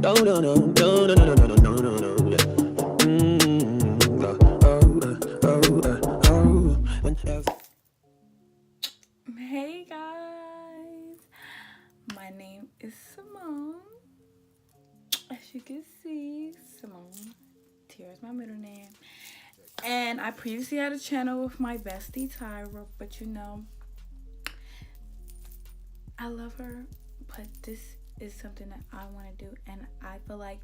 No, no, no, no, no, no, no, no, no, no, no. Hey guys, my name is Simone. As you can see, Simone. Tierra is my middle name. And I previously had a channel with my bestie Tyra, but you know, I love her, but this is something that I want to do, and I feel like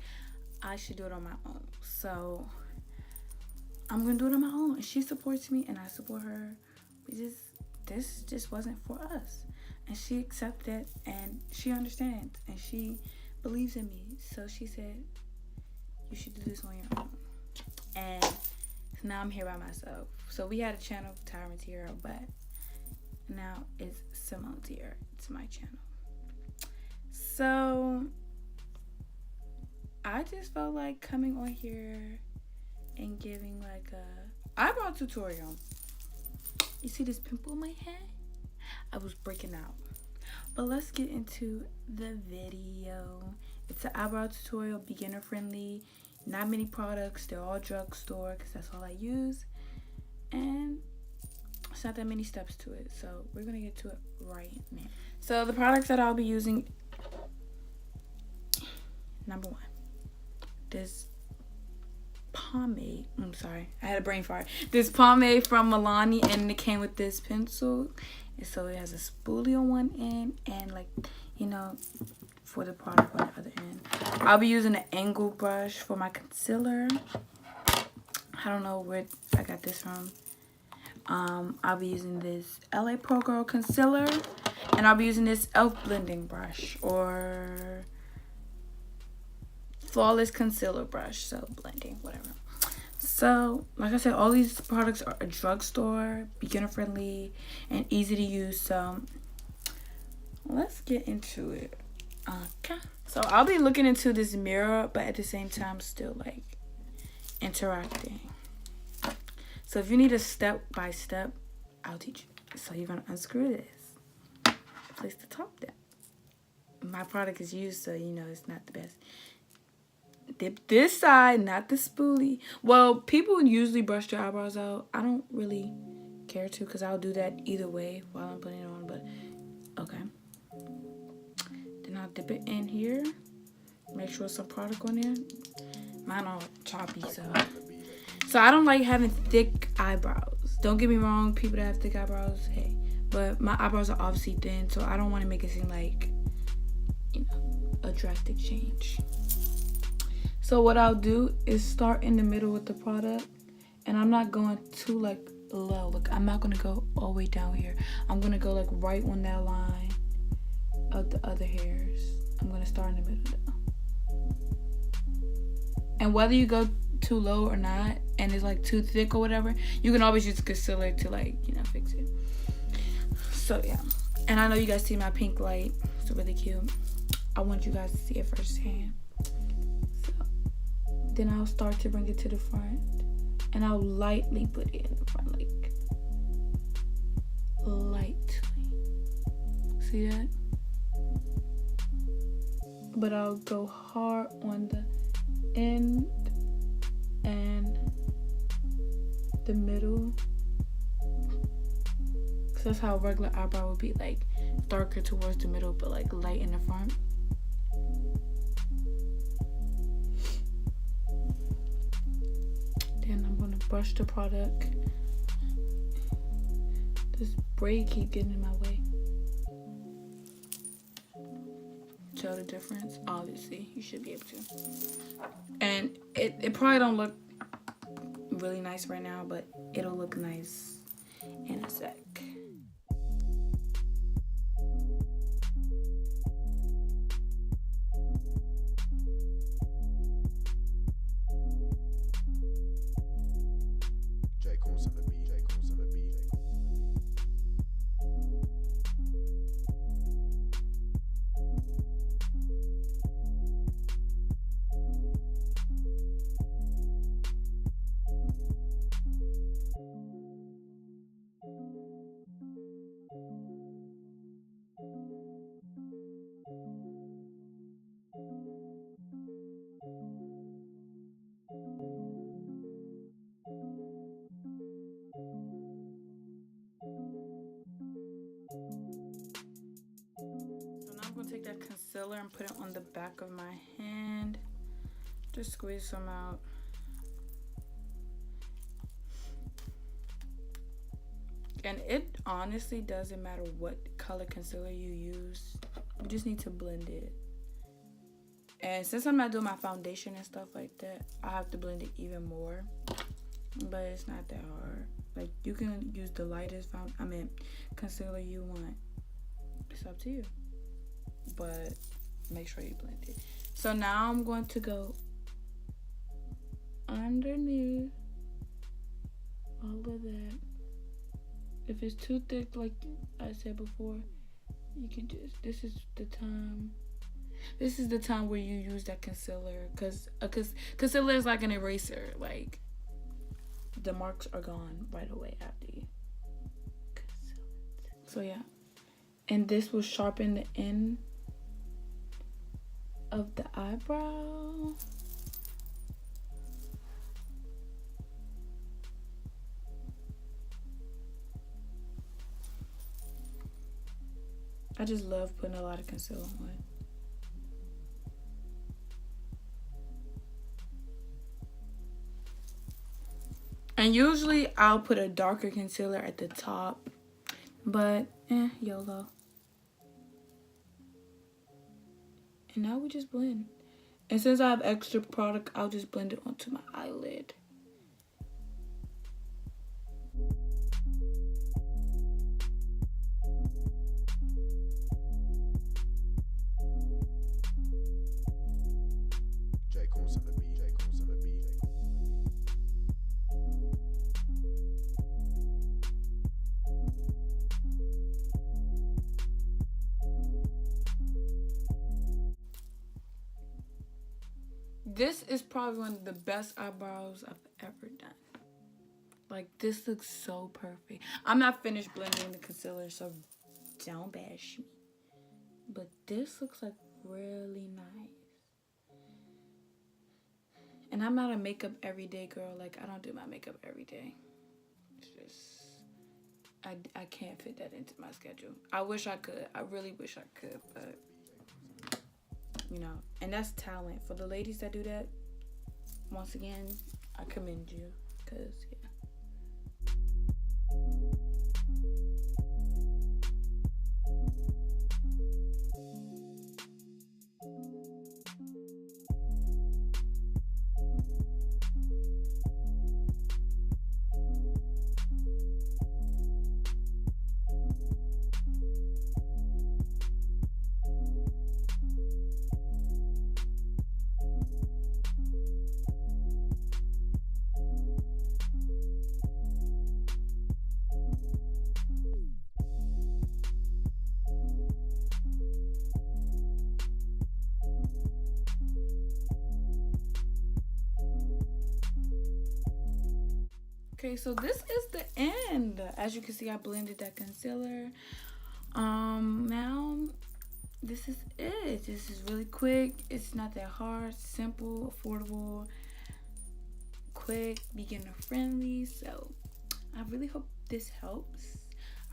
I should do it on my own. So I'm gonna do it on my own. She supports me, and I support her. This just wasn't for us, and she accepted, and she understands, and she believes in me. So she said, "You should do this on your own." And now I'm here by myself. So we had a channel, Tyra and Tierra, but now it's Simone Tierra. It's my channel. So I just felt like coming on here and giving like a eyebrow tutorial. You see this pimple in my head? I was breaking out. But let's get into the video. It's an eyebrow tutorial, beginner friendly. Not many products. They're all drugstore because that's all I use. And it's not that many steps to it. So we're going to get to it right now. So the products that I'll be using. Number one. This pomade. I'm sorry, I had a brain fart. This pomade from Milani, and it came with this pencil, and so it has a spoolie on one end and, like, you know, for the product on the other end. I'll be using an angle brush for my concealer. I don't know where I got this from. I'll be using this LA Pro Girl concealer, and I'll be using this e.l.f. blending brush or flawless concealer brush, so blending, whatever. So like I said, all these products are a drugstore, beginner friendly, and easy to use. So let's get into it. Okay, so I'll be looking into this mirror, but at the same time still like interacting. So if you need a step by step, I'll teach you. So you're gonna unscrew this, place the top down. My product is used, so you know it's not the best. Dip this side, not the spoolie. Well, people usually brush their eyebrows out. I don't really care to, because I'll do that either way while I'm putting it on, but okay. Then I'll dip it in here. Make sure some product on there. Mine all choppy, so I don't like having thick eyebrows. Don't get me wrong, people that have thick eyebrows, hey. But my eyebrows are obviously thin, so I don't want to make it seem like, you know, a drastic change. So what I'll do is start in the middle with the product, and I'm not going too like low. Like, I'm not gonna go all the way down here. I'm gonna go like right on that line of the other hairs. I'm gonna start in the middle though. And whether you go too low or not, and it's like too thick or whatever, you can always use concealer to, like, you know, fix it. So yeah, and I know you guys see my pink light. It's really cute. I want you guys to see it firsthand. Then I'll start to bring it to the front, and I'll lightly put it in the front, like lightly. See that? But I'll go hard on the end and the middle, because that's how a regular eyebrow would be, like darker towards the middle, but like light in the front. Then I'm gonna brush the product. This braid keep getting in my way. Show the difference. Obviously, you should be able to. And it probably don't look really nice right now, but it'll look nice in a sec. take that concealer and put it on the back of my hand. Just squeeze some out. And it honestly doesn't matter what color concealer you use. You just need to blend it. And since I'm not doing my foundation and stuff like that, I have to blend it even more. But it's not that hard. Like, you can use the lightest concealer you want. It's up to you. But make sure you blend it. So now I'm going to go underneath all of that. If it's too thick, like I said before, you can just, this is the time where you use that concealer, because concealer is like an eraser. Like, the marks are gone right away after you conceal it. So yeah, and this will sharpen the end of the eyebrow. I just love putting a lot of concealer on. And usually I'll put a darker concealer at the top, but YOLO. And now we just blend. And since I have extra product, I'll just blend it onto my eyelid. This is probably one of the best eyebrows I've ever done. Like, this looks so perfect. I'm not finished blending the concealer, so don't bash me. But this looks like really nice. And I'm not a makeup everyday girl. Like, I don't do my makeup every day. It's just, I can't fit that into my schedule. I wish I could. I really wish I could, but you know, and that's talent. For the ladies that do that, once again, I commend you, because yeah. Okay, so this is the end. As you can see, I blended that concealer. Now this is it. This is really quick. It's not that hard. Simple, affordable, quick, beginner friendly. So I really hope this helps.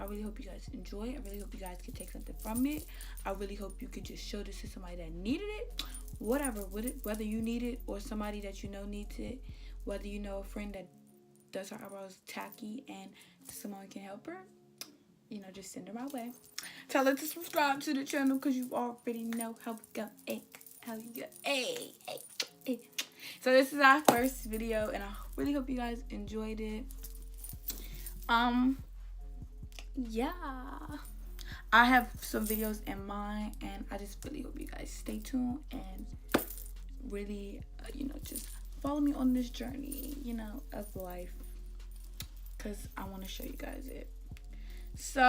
I really hope you guys enjoy it. I really hope you guys can take something from it. I really hope you could just show this to somebody that needed it. Whatever, whether you need it or somebody that you know needs it, whether you know a friend that does her eyebrows tacky and someone can help her, you know, just send her my way. Tell her to subscribe to the channel, because you already know how we go. How you go. Hey. So this is our first video, and I really hope you guys enjoyed it. Yeah, I have some videos in mind, and I just really hope you guys stay tuned and really, you know, just follow me on this journey, you know, of life, because I want to show you guys it. So,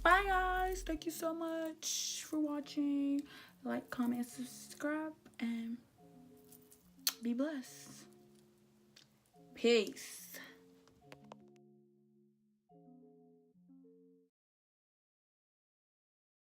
bye guys. Thank you so much for watching. Like, comment, subscribe, and be blessed. Peace.